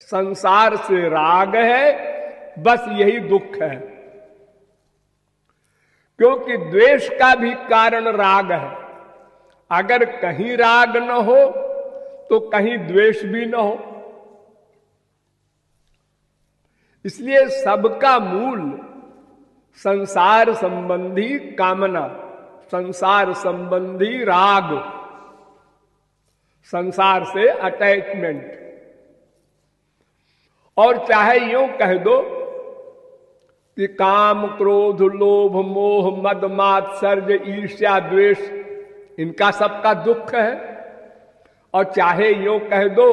संसार से राग है, बस यही दुख है। क्योंकि द्वेष का भी कारण राग है। अगर कहीं राग न हो तो कहीं द्वेष भी न हो। इसलिए सबका मूल संसार संबंधी कामना, संसार संबंधी राग, संसार से अटैचमेंट। और चाहे यूं कह दो कि काम, क्रोध, लोभ, मोह, मद, मात्सर्य, ईर्ष्या, द्वेष, इनका सबका दुख है। और चाहे यूं कह दो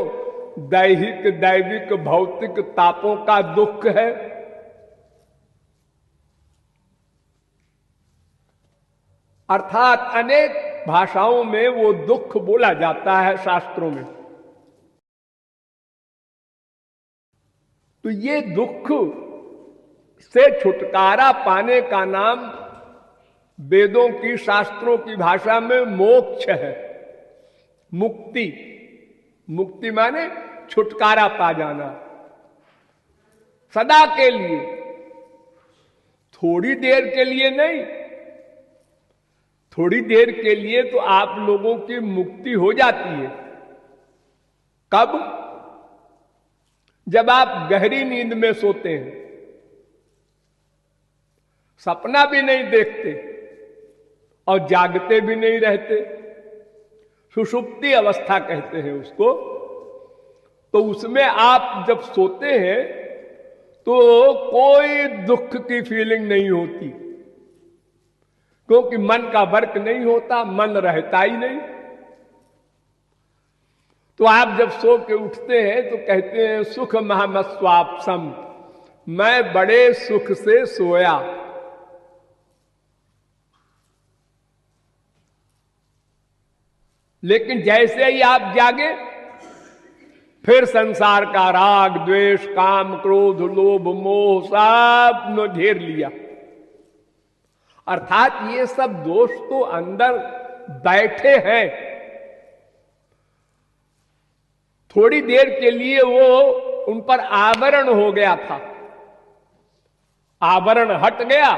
दैहिक, दैविक, भौतिक तापों का दुख है। अर्थात अनेक भाषाओं में वो दुख बोला जाता है शास्त्रों में। तो ये दुख से छुटकारा पाने का नाम वेदों की, शास्त्रों की भाषा में मोक्ष है, मुक्ति। मुक्ति माने छुटकारा पा जाना सदा के लिए, थोड़ी देर के लिए नहीं। थोड़ी देर के लिए तो आप लोगों की मुक्ति हो जाती है। कब? जब आप गहरी नींद में सोते हैं, सपना भी नहीं देखते और जागते भी नहीं रहते, सुषुप्ति अवस्था कहते हैं उसको। तो उसमें आप जब सोते हैं तो कोई दुख की फीलिंग नहीं होती, क्योंकि मन का वर्क नहीं होता, मन रहता ही नहीं। तो आप जब सो के उठते हैं तो कहते हैं सुख महमस्वाप्सम, मैं बड़े सुख से सोया। लेकिन जैसे ही आप जागे फिर संसार का राग, द्वेष, काम, क्रोध, लोभ, मोह सब ने घेर लिया। अर्थात ये सब दोष तो अंदर बैठे हैं। थोड़ी देर के लिए वो उन पर आवरण हो गया था, आवरण हट गया,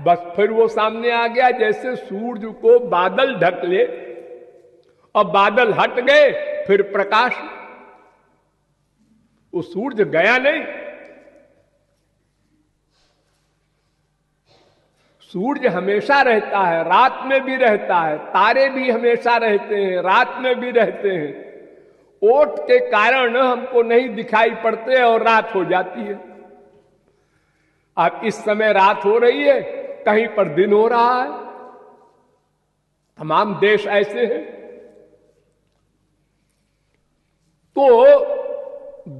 बस फिर वो सामने आ गया। जैसे सूर्य को बादल ढक ले और बादल हट गए, फिर प्रकाश। वो सूर्य गया नहीं, सूर्य हमेशा रहता है, रात में भी रहता है, तारे भी हमेशा रहते हैं, रात में भी रहते हैं। ओट के कारण हमको नहीं दिखाई पड़ते और रात हो जाती है। अब इस समय रात हो रही है, कहीं पर दिन हो रहा है। तमाम देश ऐसे हैं। तो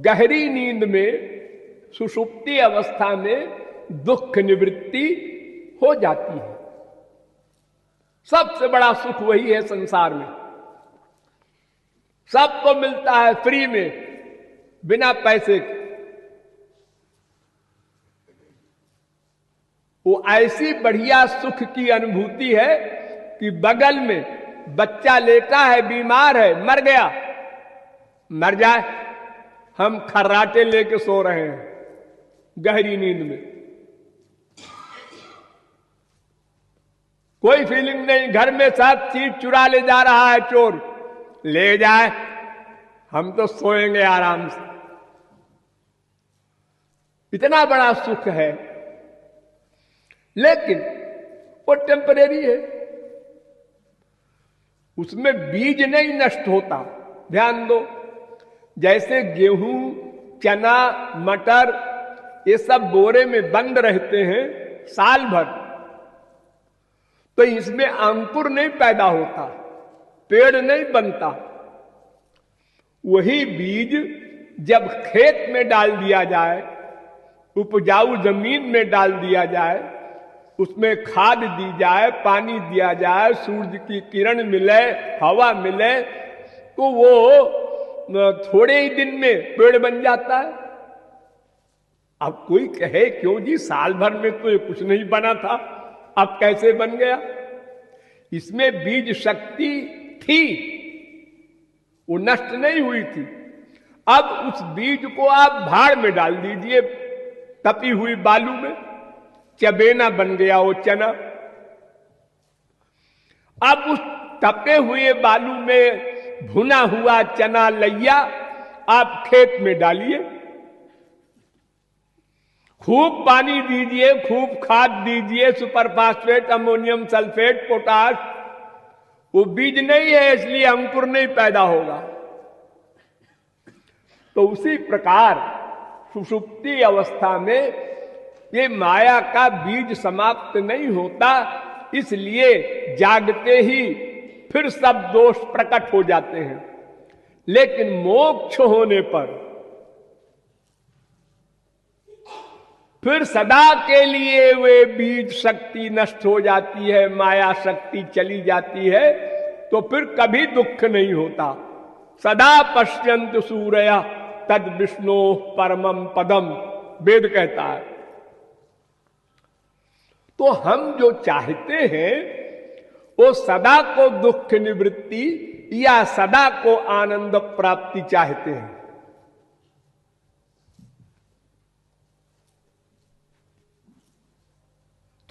गहरी नींद में, सुषुप्ति अवस्था में दुख निवृत्ति हो जाती है। सबसे बड़ा सुख वही है संसार में। सबको मिलता है फ्री में, बिना पैसे के। वो ऐसी बढ़िया सुख की अनुभूति है कि बगल में बच्चा लेटा है, बीमार है, मर गया, मर जाए, हम खर्राटे लेके सो रहे हैं गहरी नींद में। कोई फीलिंग नहीं। घर में सब चीज चुरा ले जा रहा है चोर, ले जाए, हम तो सोएंगे आराम से। इतना बड़ा सुख है, लेकिन वो टेम्परेरी है। उसमें बीज नहीं नष्ट होता। ध्यान दो, जैसे गेहूं, चना, मटर, ये सब बोरे में बंद रहते हैं साल भर, तो इसमें अंकुर नहीं पैदा होता, पेड़ नहीं बनता। वही बीज जब खेत में डाल दिया जाए, उपजाऊ जमीन में डाल दिया जाए, उसमें खाद दी जाए, पानी दिया जाए, सूरज की किरण मिले, हवा मिले, तो वो थोड़े ही दिन में पेड़ बन जाता है। अब कोई कहे क्यों जी, साल भर में तो ये कुछ नहीं बना था, अब कैसे बन गया? इसमें बीज शक्ति थी, वो नष्ट नहीं हुई थी। अब उस बीज को आप भाड़ में डाल दीजिए, तपी हुई बालू में, चबेना बन गया वो चना। अब उस तपे हुए बालू में भुना हुआ चना लैया आप खेत में डालिए, खूब पानी दीजिए, खूब खाद दीजिए, super phosphate, ammonium sulphate, potash. वो बीज नहीं है इसलिए अंकुर नहीं पैदा होगा। तो उसी प्रकार सुषुप्ति अवस्था में ये माया का बीज समाप्त नहीं होता, इसलिए जागते ही फिर सब दोष प्रकट हो जाते हैं। लेकिन मोक्ष होने पर फिर सदा के लिए वे बीज शक्ति नष्ट हो जाती है, माया शक्ति चली जाती है, तो फिर कभी दुख नहीं होता। सदा पश्यंत सूर्य तद विष्णु परमम पदम, वेद कहता है। तो हम जो चाहते हैं वो सदा को दुख निवृत्ति या सदा को आनंद प्राप्ति चाहते हैं।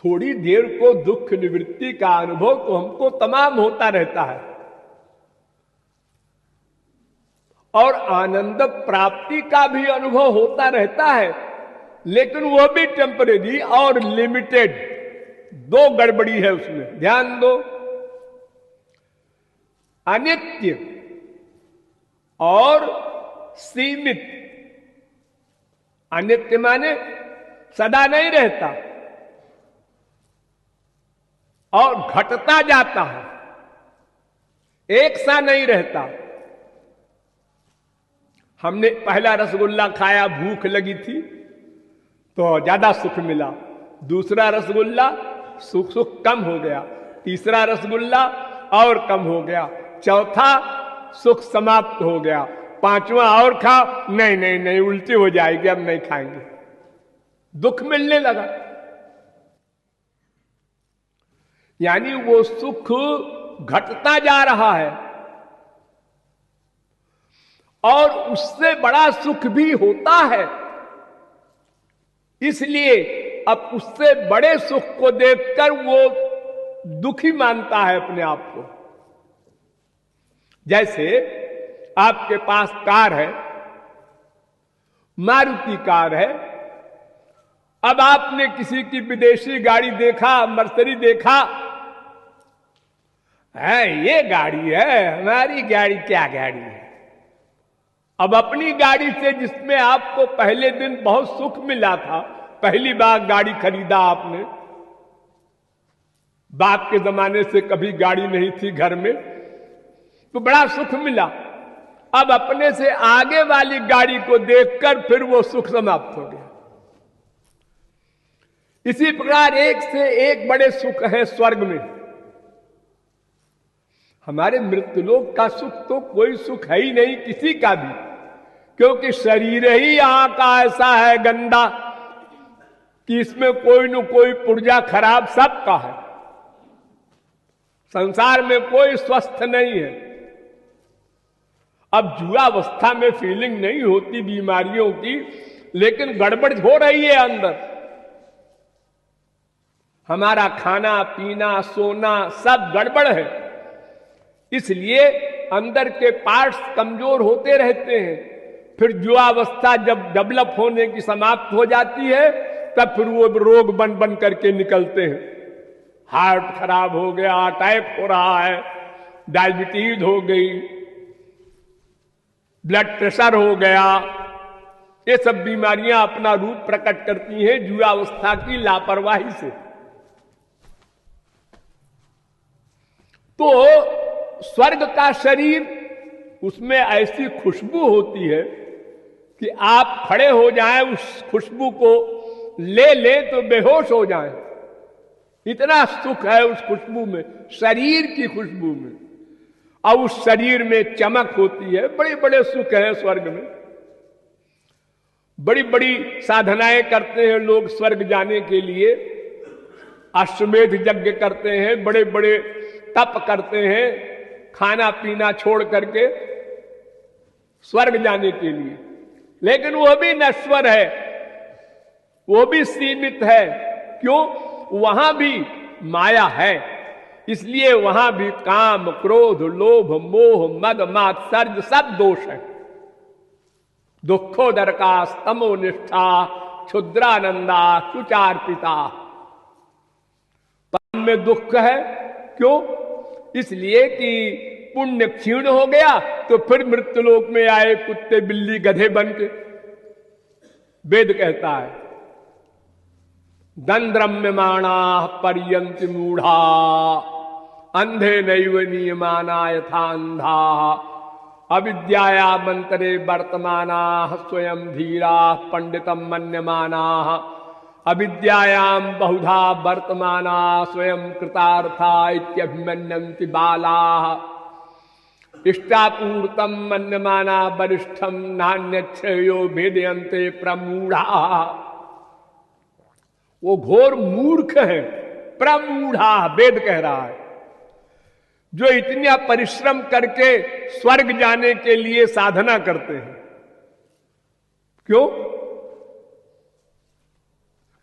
थोड़ी देर को दुख निवृत्ति का अनुभव तो हमको तमाम होता रहता है, और आनंद प्राप्ति का भी अनुभव होता रहता है, लेकिन वो भी टेम्परेरी और लिमिटेड। दो गड़बड़ी है उसमें, ध्यान दो। अनित्य और सीमित। अनित्य माने सदा नहीं रहता और घटता जाता है, एक सा नहीं रहता। हमने पहला रसगुल्ला खाया, भूख लगी थी तो ज्यादा सुख मिला। दूसरा रसगुल्ला सुख कम हो गया, तीसरा रसगुल्ला और कम हो गया, चौथा सुख समाप्त हो गया, पांचवा और खा, नहीं नहीं नहीं उल्टी हो जाएगी, अब नहीं खाएंगे, दुख मिलने लगा। यानी वो सुख घटता जा रहा है और उससे बड़ा सुख भी होता है। इसलिए अब उससे बड़े सुख को देखकर वो दुखी मानता है अपने आप को। जैसे आपके पास कार है, मारुति कार है, अब आपने किसी की विदेशी गाड़ी देखा, मर्सिडीज देखा, है ये गाड़ी है, हमारी गाड़ी क्या गाड़ी है। अब अपनी गाड़ी से जिसमें आपको पहले दिन बहुत सुख मिला था, पहली बार गाड़ी खरीदा आपने, बाप के जमाने से कभी गाड़ी नहीं थी घर में, तो बड़ा सुख मिला। अब अपने से आगे वाली गाड़ी को देखकर फिर वो सुख समाप्त हो गया। इसी प्रकार एक से एक बड़े सुख है स्वर्ग में। हमारे मृत्युलोक का सुख तो कोई सुख है ही नहीं किसी का भी, क्योंकि शरीर ही यहां का ऐसा है गंदा कि इसमें कोई न कोई पुर्जा खराब सबका है। संसार में कोई स्वस्थ नहीं है। अब जुआवस्था में फीलिंग नहीं होती बीमारियों की, लेकिन गड़बड़ हो रही है अंदर। हमारा खाना पीना सोना सब गड़बड़ है, इसलिए अंदर के पार्ट्स कमजोर होते रहते हैं। फिर जुआवस्था जब डेवलप होने की समाप्त हो जाती है, तब फिर वो रोग बन बन करके निकलते हैं। हार्ट खराब हो गया, अटैक हो रहा है, डायबिटीज हो गई, ब्लड प्रेशर हो गया, ये सब बीमारियां अपना रूप प्रकट करती हैं जुआवस्था की लापरवाही से। तो स्वर्ग का शरीर, उसमें ऐसी खुशबू होती है कि आप खड़े हो जाएं, उस खुशबू को ले ले तो बेहोश हो जाएं। इतना सुख है उस खुशबू में, शरीर की खुशबू में। और उस शरीर में चमक होती है। बड़े बड़े सुख हैं स्वर्ग में। बड़ी बड़ी साधनाएं करते हैं लोग स्वर्ग जाने के लिए। अश्वमेध यज्ञ करते हैं, बड़े बड़े तप करते हैं, खाना पीना छोड़ करके। स्वर्ग जाने के लिए, लेकिन वो भी नश्वर है, वो भी सीमित है। क्यों? वहां भी माया है, इसलिए वहां भी काम, क्रोध, लोभ, मोह, मद, मात्सर्य सब दोष है। दुखोदरका स्तमो निष्ठा क्षुद्रानंदा सुचार्पिता। पाप में दुख है, क्यों? इसलिए कि पुण्य क्षीण हो गया तो फिर मृत्युलोक में आए कुत्ते बिल्ली गधे बन के। वेद कहता है दंद्रम्यमाणा पर्यंति मूढ़ा अंधे नैव नियमाना यथा अंधा अविद्याया मंतरे वर्तमाना स्वयं धीरा पंडितम मन्यमाना अविद्यायाम बहुधा वर्तमाना स्वयं कृतार्था इत्यभिमन्यन्ति बाला इष्टापूर्तम मन्यमाना वरिष्ठम नान्यच्छयो भेदयन्ते प्रमूढ़ा। वो घोर मूर्ख है, प्रमूढ़ा वेद कह रहा है, जो इतना परिश्रम करके स्वर्ग जाने के लिए साधना करते हैं। क्यों?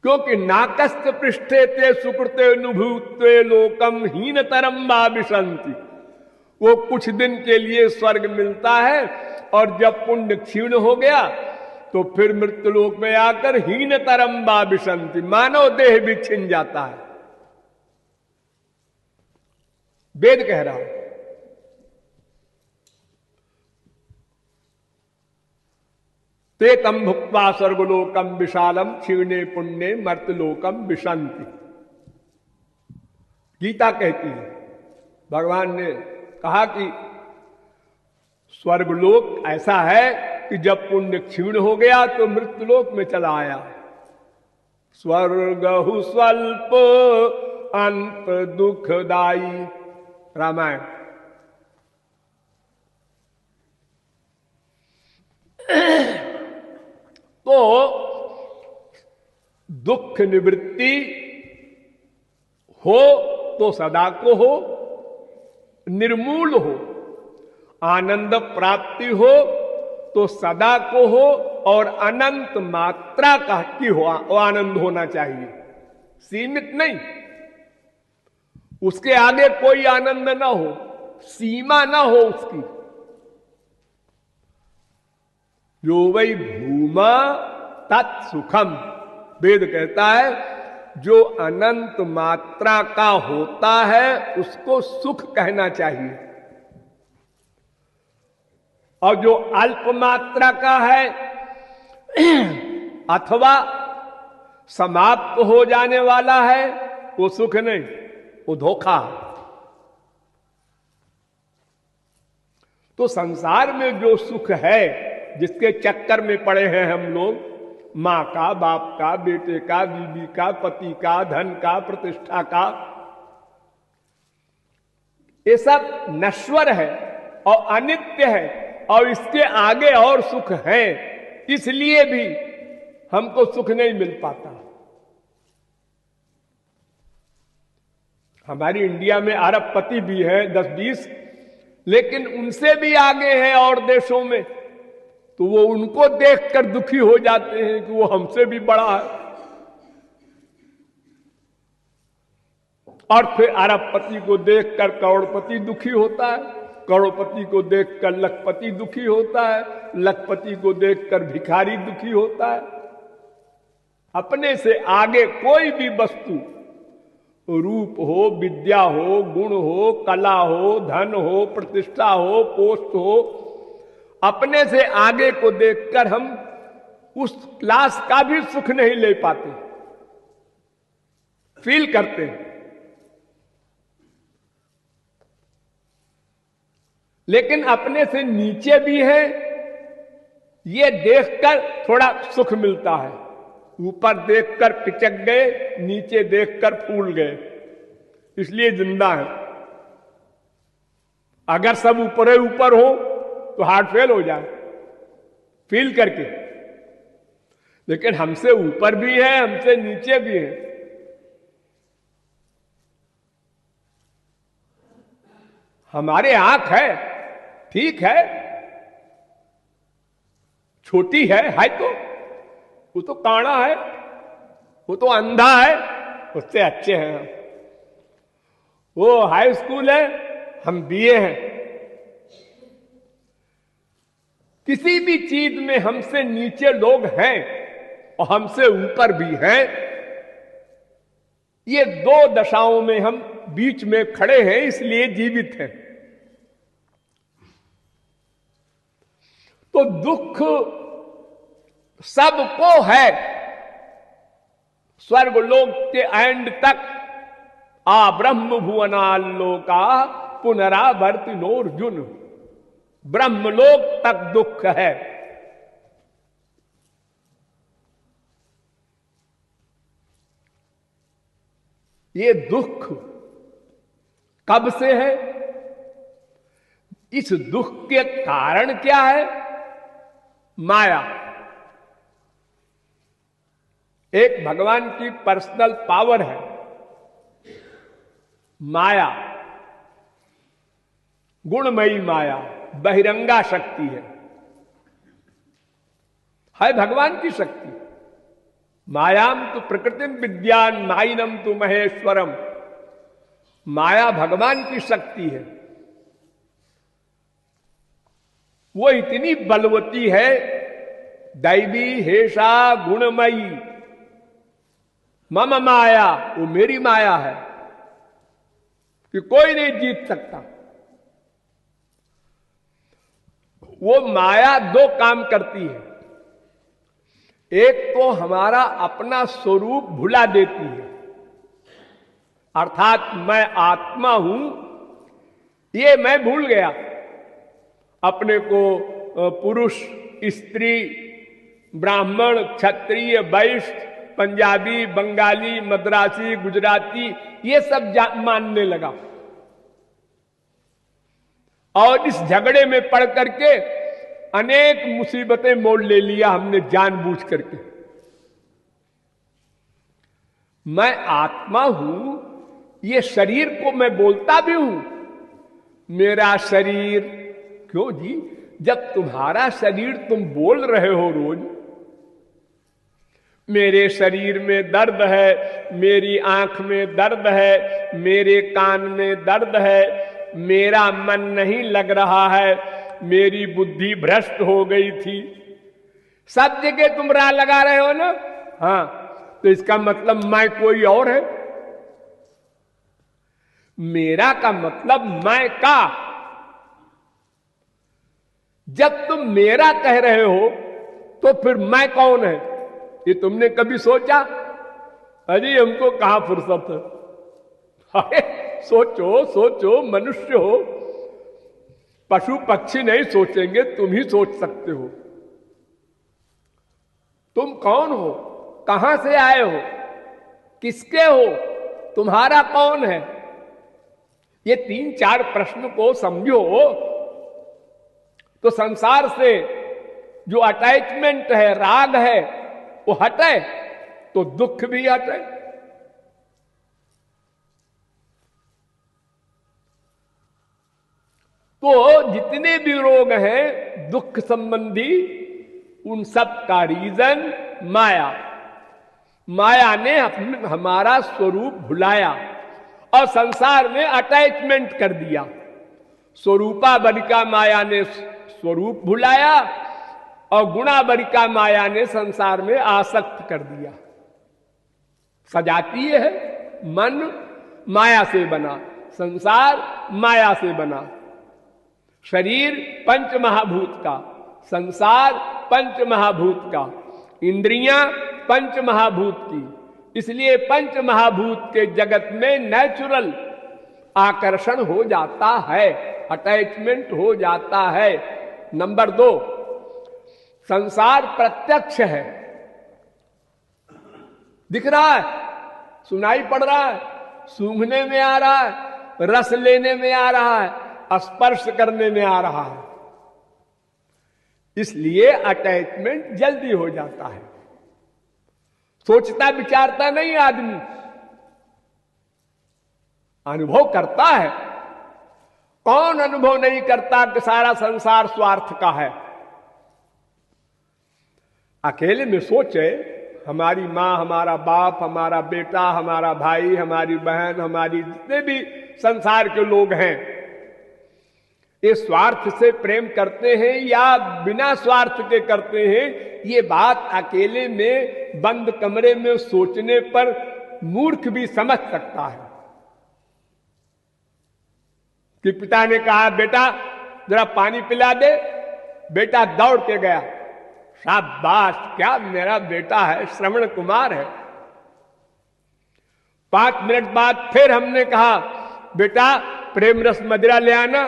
क्योंकि नाकस्त पृष्ठे ते सुकृते अनुभूते लोकम हीनतरम भाविशंति। वो कुछ दिन के लिए स्वर्ग मिलता है और जब पुण्य क्षीण हो गया तो फिर मृत्युलोक में आकर हीनतरम भाविशंति, मानव देह भी छिन जाता है। वेद कह रहा है। ते तम भुक्त्वा स्वर्गलोकम विशालम क्षीणे पुण्य मर्तलोकम विशंति। गीता कहती है, भगवान ने कहा कि स्वर्गलोक ऐसा है कि जब पुण्य क्षीण हो गया तो मृत्युलोक में चला आया। स्वर्गहु स्वल्प अंत दुखदाई, रामायण। तो दुख निवृत्ति हो तो सदा को हो, निर्मूल हो, आनंद प्राप्ति हो तो सदा को हो, और अनंत मात्रा का की हो आनंद होना चाहिए, सीमित नहीं। उसके आगे कोई आनंद ना हो, सीमा ना हो उसकी। यो वै भूमा तत्सुखम, वेद कहता है जो अनंत मात्रा का होता है उसको सुख कहना चाहिए, और जो अल्प मात्रा का है अथवा समाप्त हो जाने वाला है वो सुख नहीं, वो धोखा। तो संसार में जो सुख है जिसके चक्कर में पड़े हैं हम लोग, मां का, बाप का, बेटे का, बीवी का, पति का, धन का, प्रतिष्ठा का, ये सब नश्वर है और अनित्य है, और इसके आगे और सुख है, इसलिए भी हमको सुख नहीं मिल पाता। हमारी इंडिया में अरबपति भी है 10-20, लेकिन उनसे भी आगे हैं और देशों में, तो वो उनको देखकर दुखी हो जाते हैं कि वो हमसे भी बड़ा है। और फिर अरबपति को देखकर करोड़पति दुखी होता है, करोड़पति को देखकर लखपति दुखी होता है, लखपति को देखकर भिखारी दुखी होता है। अपने से आगे कोई भी वस्तु, रूप हो, विद्या हो, गुण हो, कला हो, धन हो, प्रतिष्ठा हो, पोस्ट हो, अपने से आगे को देखकर हम उस क्लास का भी सुख नहीं ले पाते, फील करते हैं। लेकिन अपने से नीचे भी है ये देखकर थोड़ा सुख मिलता है। ऊपर देखकर पिचक गए, नीचे देखकर फूल गए, इसलिए जिंदा है। अगर सब ऊपर ही ऊपर हो तो हार्ट फेल हो जाए फील करके, लेकिन हमसे ऊपर भी है, हमसे नीचे भी है। हमारे आंख है, ठीक है, छोटी है तो वो तो काना है, वो तो अंधा है, उससे अच्छे हैं हम। वो हाई स्कूल है, हम बीए हैं। किसी भी चीज में हमसे नीचे लोग हैं और हमसे ऊपर भी हैं। ये दो दशाओं में हम बीच में खड़े हैं, इसलिए जीवित हैं। तो दुख सबको है। स्वर्ग लोक के एंड तक आ ब्रह्म भुवनालोका पुनरावर्ति नोर्जुन, ब्रह्मलोक तक दुख है। ये दुख कब से है? इस दुख के कारण क्या है? माया। एक भगवान की पर्सनल पावर है माया, गुणमयी माया, बहिरंगा शक्ति है भगवान की शक्ति। मायाम तो प्रकृतिम विद्यान माइनम तो महेश्वरम। माया भगवान की शक्ति है। वो इतनी बलवती है, दैवी हेषा गुणमयी मम माया, वो मेरी माया है कि कोई नहीं जीत सकता। वो माया दो काम करती है। एक तो हमारा अपना स्वरूप भुला देती है, अर्थात मैं आत्मा हूं ये मैं भूल गया। अपने को पुरुष, स्त्री, ब्राह्मण, क्षत्रिय, वैश्य, पंजाबी, बंगाली, मद्रासी, गुजराती ये सब मानने लगा। और इस झगड़े में पड़ करके अनेक मुसीबतें मोल ले लिया हमने जानबूझ करके। मैं आत्मा हूं, ये शरीर को मैं बोलता भी हूं मेरा शरीर। क्यों जी? जब तुम्हारा शरीर तुम बोल रहे हो रोज, मेरे शरीर में दर्द है, मेरी आंख में दर्द है, मेरे कान में दर्द है, मेरा मन नहीं लग रहा है, मेरी बुद्धि भ्रष्ट हो गई थी, सब जगह तुम राह लगा रहे हो ना। हाँ, तो इसका मतलब मैं कोई और है। मेरा का मतलब मैं का। जब तुम मेरा कह रहे हो तो फिर मैं कौन है ये तुमने कभी सोचा? अरे हमको कहां फुर्सत है। अरे सोचो सोचो, मनुष्य हो, पशु पक्षी नहीं सोचेंगे, तुम ही सोच सकते हो। तुम कौन हो? कहां से आए हो? किसके हो? तुम्हारा कौन है? ये 3-4 प्रश्न को समझो तो संसार से जो अटैचमेंट है, राग है, वो हटे तो दुख भी हटे। तो जितने भी रोग हैं दुख संबंधी, उन सब का रीजन माया। माया ने हमारा स्वरूप भुलाया और संसार में अटैचमेंट कर दिया। स्वरूपा बरिका माया ने स्वरूप भुलाया और गुणा बरिका माया ने संसार में आसक्त कर दिया। सजाती है मन माया से बना, संसार माया से बना। शरीर पंच महाभूत का, संसार पंच महाभूत का, इंद्रियां पंच महाभूत की। इसलिए पंच महाभूत के जगत में नेचुरल आकर्षण हो जाता है, अटैचमेंट हो जाता है। नंबर 2, संसार प्रत्यक्ष है, दिख रहा है, सुनाई पड़ रहा है, सूंघने में आ रहा है, रस लेने में आ रहा है, स्पर्श करने में आ रहा है। इसलिए अटैचमेंट जल्दी हो जाता है। सोचता विचारता नहीं आदमी, अनुभव करता है। कौन अनुभव नहीं करता कि सारा संसार स्वार्थ का है? अकेले में सोचे, हमारी माँ, हमारा बाप, हमारा बेटा, हमारा भाई, हमारी बहन, हमारी जितने भी संसार के लोग हैं, ये स्वार्थ से प्रेम करते हैं या बिना स्वार्थ के करते हैं, ये बात अकेले में बंद कमरे में सोचने पर मूर्ख भी समझ सकता है। कि पिता ने कहा, बेटा जरा पानी पिला दे, बेटा दौड़ के गया, शाबाश, क्या मेरा बेटा है, श्रवण कुमार है। 5 मिनट बाद फिर हमने कहा, बेटा प्रेम रस मदिरा ले आना।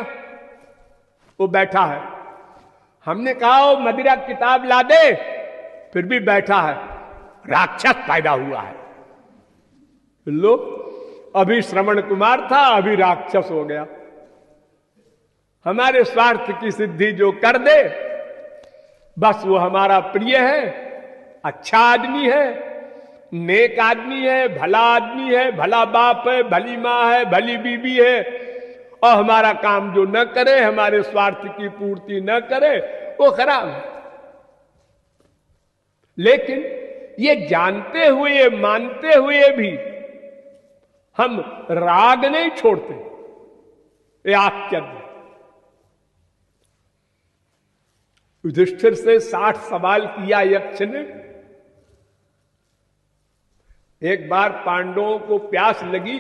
वो बैठा है। हमने कहा वो मदिरा किताब ला दे, फिर भी बैठा है। राक्षस पैदा हुआ है। लो, अभी श्रवण कुमार था, अभी राक्षस हो गया। हमारे स्वार्थ की सिद्धि जो कर दे, बस वो हमारा प्रिय है, अच्छा आदमी है, नेक आदमी है, भला आदमी है, भला बाप है, भली माँ है, भली बीबी है, और हमारा काम जो न करे, हमारे स्वार्थ की पूर्ति न करे, वो खराब है। लेकिन ये जानते हुए, मानते हुए भी हम राग नहीं छोड़ते, ये आश्चर्य। युधिष्ठिर से 60 सवाल किया यक्ष ने। एक बार पांडवों को प्यास लगी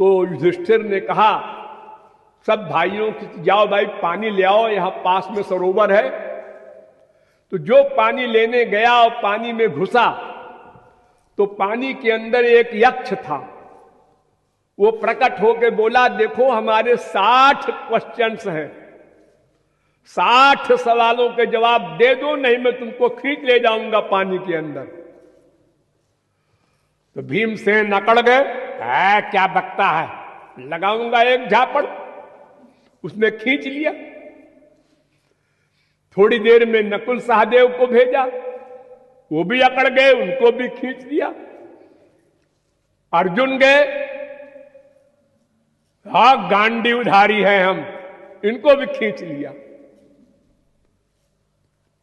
तो युधिष्ठिर ने कहा, सब भाइयों की, जाओ भाई पानी ले आओ, यहां पास में सरोवर है। तो जो पानी लेने गया और पानी में घुसा तो पानी के अंदर एक यक्ष था। वो प्रकट होकर बोला, देखो हमारे 60 क्वेश्चंस हैं, 60 सवालों के जवाब दे दो, नहीं मैं तुमको खींच ले जाऊंगा पानी के अंदर। तो भीमसेन अकड़ गए, क्या बकता है, लगाऊंगा एक झापड़। उसने खींच लिया। थोड़ी देर में नकुल सहदेव को भेजा, वो भी अकड़ गए, उनको भी खींच लिया। अर्जुन गए, हाँ गांडीवधारी हैं हम, इनको भी खींच लिया।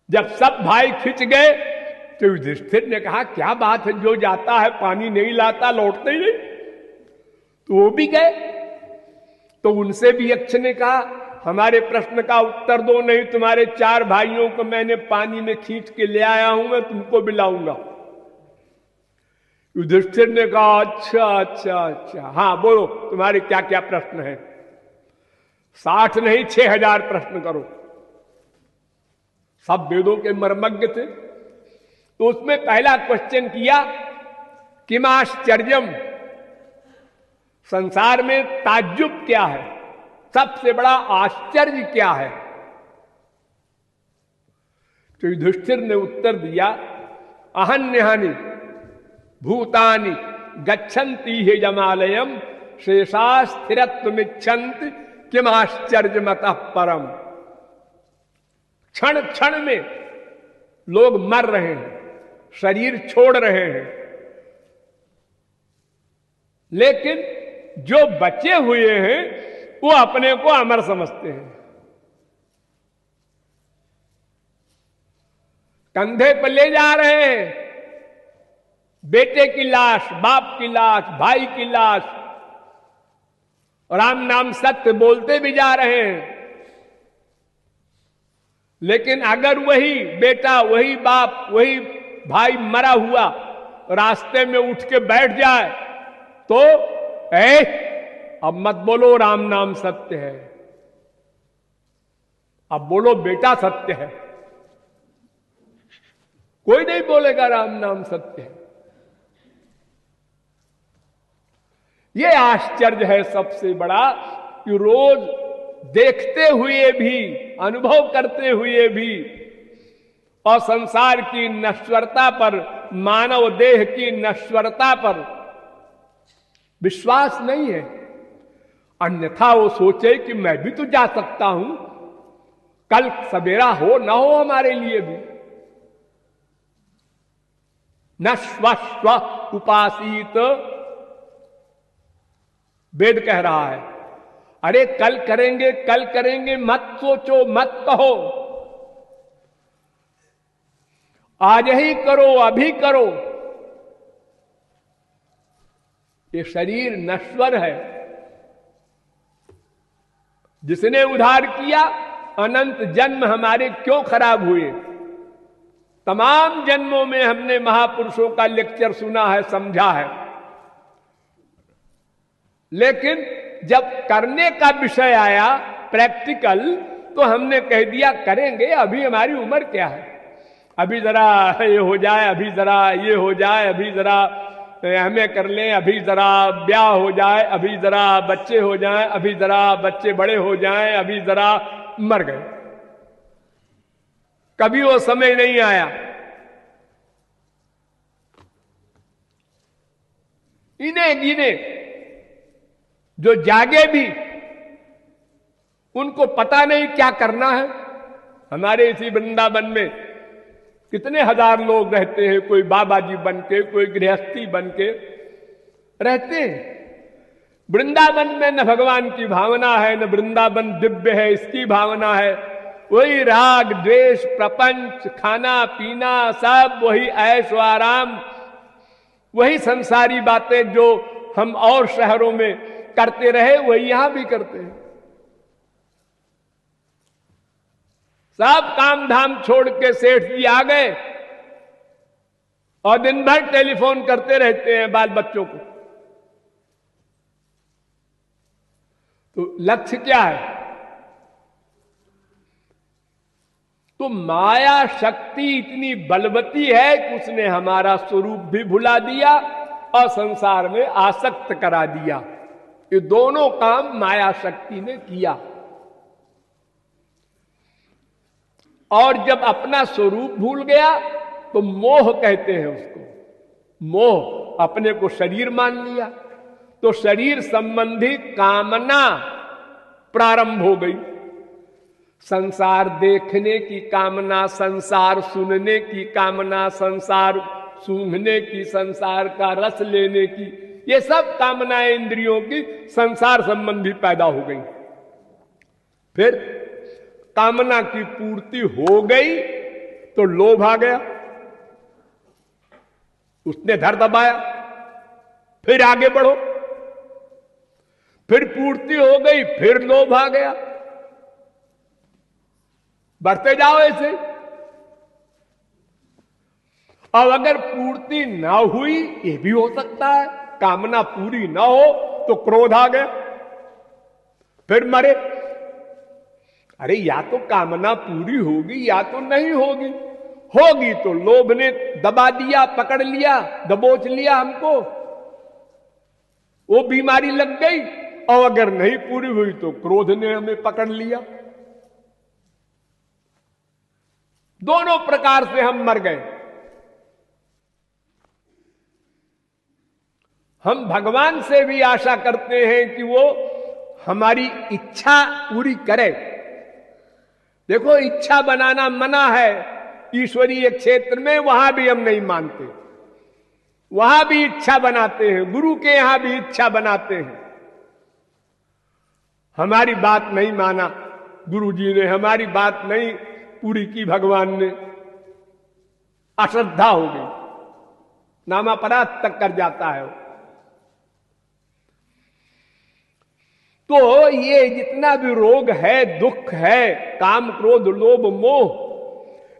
जब सब भाई खिंच गए तो युधिष्ठिर ने कहा, क्या बात है, जो जाता है पानी नहीं लाता, लौटते ही नहीं। तो वो भी गए। तो उनसे भी यक्ष ने कहा, हमारे प्रश्न का उत्तर दो, नहीं तुम्हारे 4 भाइयों को मैंने पानी में खींच के ले आया हूं, मैं तुमको भी लाऊंगा। युधिष्ठिर ने कहा, अच्छा अच्छा अच्छा, हाँ बोलो तुम्हारे क्या क्या प्रश्न है। 60 नहीं 6000 प्रश्न करो। सब वेदों के मर्मज्ञ थे। तो उसमें पहला क्वेश्चन किया, किम आश्चर्यम, संसार में ताज्जुब क्या है, सबसे बड़ा आश्चर्य क्या है। तो युधिष्ठिर ने उत्तर दिया, अहन्यहानि भूतानि गच्छन्ति हे जमालयम शेषा स्थिरत्वमिच्छन्ति किम आश्चर्यमतः परम। क्षण क्षण में लोग मर रहे हैं, शरीर छोड़ रहे हैं, लेकिन जो बचे हुए हैं वो अपने को अमर समझते हैं। कंधे पर ले जा रहे हैं बेटे की लाश, बाप की लाश, भाई की लाश, राम नाम सत्य बोलते भी जा रहे हैं। लेकिन अगर वही बेटा, वही बाप, वही भाई मरा हुआ रास्ते में उठ के बैठ जाए तो अब मत बोलो राम नाम सत्य है, अब बोलो बेटा सत्य है। कोई नहीं बोलेगा राम नाम सत्य है। ये आश्चर्य है सबसे बड़ा कि रोज देखते हुए भी, अनुभव करते हुए भी, और संसार की नश्वरता पर, मानव देह की नश्वरता पर विश्वास नहीं है। अन्यथा वो सोचे कि मैं भी तो जा सकता हूं, कल सवेरा हो न हो हमारे लिए भी। न स्व उपासित, वेद कह रहा है, अरे कल करेंगे कल करेंगे मत सोचो, मत कहो। आज ही करो, अभी करो। ये शरीर नश्वर है। जिसने उद्धार किया, अनंत जन्म हमारे क्यों खराब हुए? तमाम जन्मों में हमने महापुरुषों का लेक्चर सुना है, समझा है, लेकिन जब करने का विषय आया प्रैक्टिकल, तो हमने कह दिया करेंगे, अभी हमारी उम्र क्या है, अभी जरा ये हो जाए, अभी जरा ये हो जाए, अभी जरा हमें कर लें, अभी जरा ब्याह हो जाए, अभी जरा बच्चे हो जाएं, अभी जरा बच्चे बड़े हो जाएं, अभी जरा मर गए। कभी वो समय नहीं आया। इन्हें गिने जो जागे भी, उनको पता नहीं क्या करना है। हमारे इसी वृंदावन में कितने हजार लोग रहते हैं, कोई बाबा जी बन के, कोई गृहस्थी बन के रहते हैं। वृंदावन में न भगवान की भावना है, न वृंदावन दिव्य है, इसकी भावना है। वही राग द्वेष, प्रपंच, खाना पीना, सब वही ऐश आराम, वही संसारी बातें जो हम और शहरों में करते रहे, वही यहां भी करते हैं। सब काम धाम छोड़ के सेठ जी आ गए और दिन भर टेलीफोन करते रहते हैं बाल बच्चों को। तो लक्ष्य क्या है? तो माया शक्ति इतनी बलवती है कि उसने हमारा स्वरूप भी भुला दिया और संसार में आसक्त करा दिया। ये दोनों काम माया शक्ति ने किया। और जब अपना स्वरूप भूल गया तो मोह कहते हैं उसको। मोह, अपने को शरीर मान लिया तो शरीर संबंधी कामना प्रारंभ हो गई। संसार देखने की कामना, संसार सुनने की कामना, संसार सूंघने की, संसार का रस लेने की, ये सब कामनाएं इंद्रियों की संसार संबंधी पैदा हो गई। फिर कामना की पूर्ति हो गई तो लोभ आ गया, उसने धर दबाया, फिर आगे बढ़ो, फिर पूर्ति हो गई, फिर लोभ आ गया, बढ़ते जाओ ऐसे। अब अगर पूर्ति ना हुई, ये भी हो सकता है, कामना पूरी ना हो तो क्रोध आ गया, फिर मरे। अरे या तो कामना पूरी होगी या तो नहीं होगी। होगी तो लोभ ने दबा दिया, पकड़ लिया, दबोच लिया हमको, वो बीमारी लग गई। और अगर नहीं पूरी हुई तो क्रोध ने हमें पकड़ लिया। दोनों प्रकार से हम मर गए। हम भगवान से भी आशा करते हैं कि वो हमारी इच्छा पूरी करे। देखो, इच्छा बनाना मना है ईश्वरीय क्षेत्र में, वहां भी हम नहीं मानते, वहां भी इच्छा बनाते हैं, गुरु के यहां भी इच्छा बनाते हैं। हमारी बात नहीं माना गुरु जी ने, हमारी बात नहीं पूरी की भगवान ने, अश्रद्धा हो गई, नामापराध तक कर जाता है। तो ये जितना भी रोग है, दुख है, काम क्रोध लोभ मोह,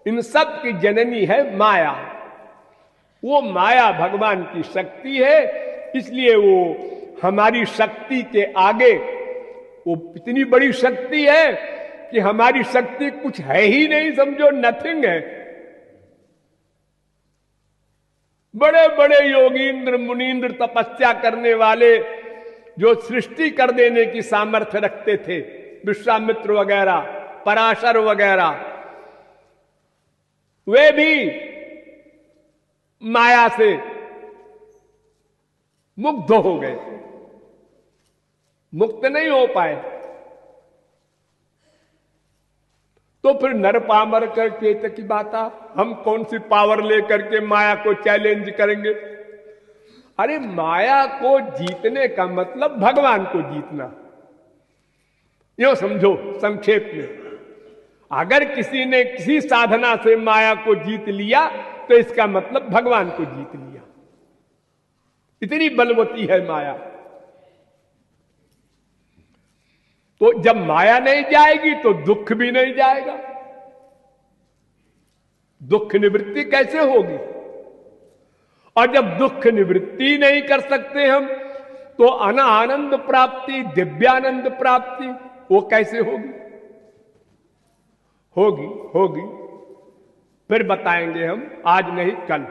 इन सब की जननी है माया। वो माया भगवान की शक्ति है, इसलिए वो हमारी शक्ति के आगे, वो इतनी बड़ी शक्ति है कि हमारी शक्ति कुछ है ही नहीं, समझो नथिंग है। बड़े बड़े योगींद्र मुनींद्र तपस्या करने वाले जो सृष्टि कर देने की सामर्थ्य रखते थे, विश्वामित्र वगैरह, पराशर वगैरह, वे भी माया से मुग्ध हो गए, मुक्त नहीं हो पाए। तो फिर नर पामर करके की बात आ, हम कौन सी पावर लेकर के माया को चैलेंज करेंगे? अरे माया को जीतने का मतलब भगवान को जीतना, यो समझो संक्षेप में। अगर किसी ने किसी साधना से माया को जीत लिया तो इसका मतलब भगवान को जीत लिया। इतनी बलवती है माया। तो जब माया नहीं जाएगी तो दुख भी नहीं जाएगा। दुख निवृत्ति कैसे होगी? और जब दुख निवृत्ति नहीं कर सकते हम तो आनंद प्राप्ति, दिव्यानंद प्राप्ति वो कैसे होगी? होगी फिर बताएंगे हम, आज नहीं कल।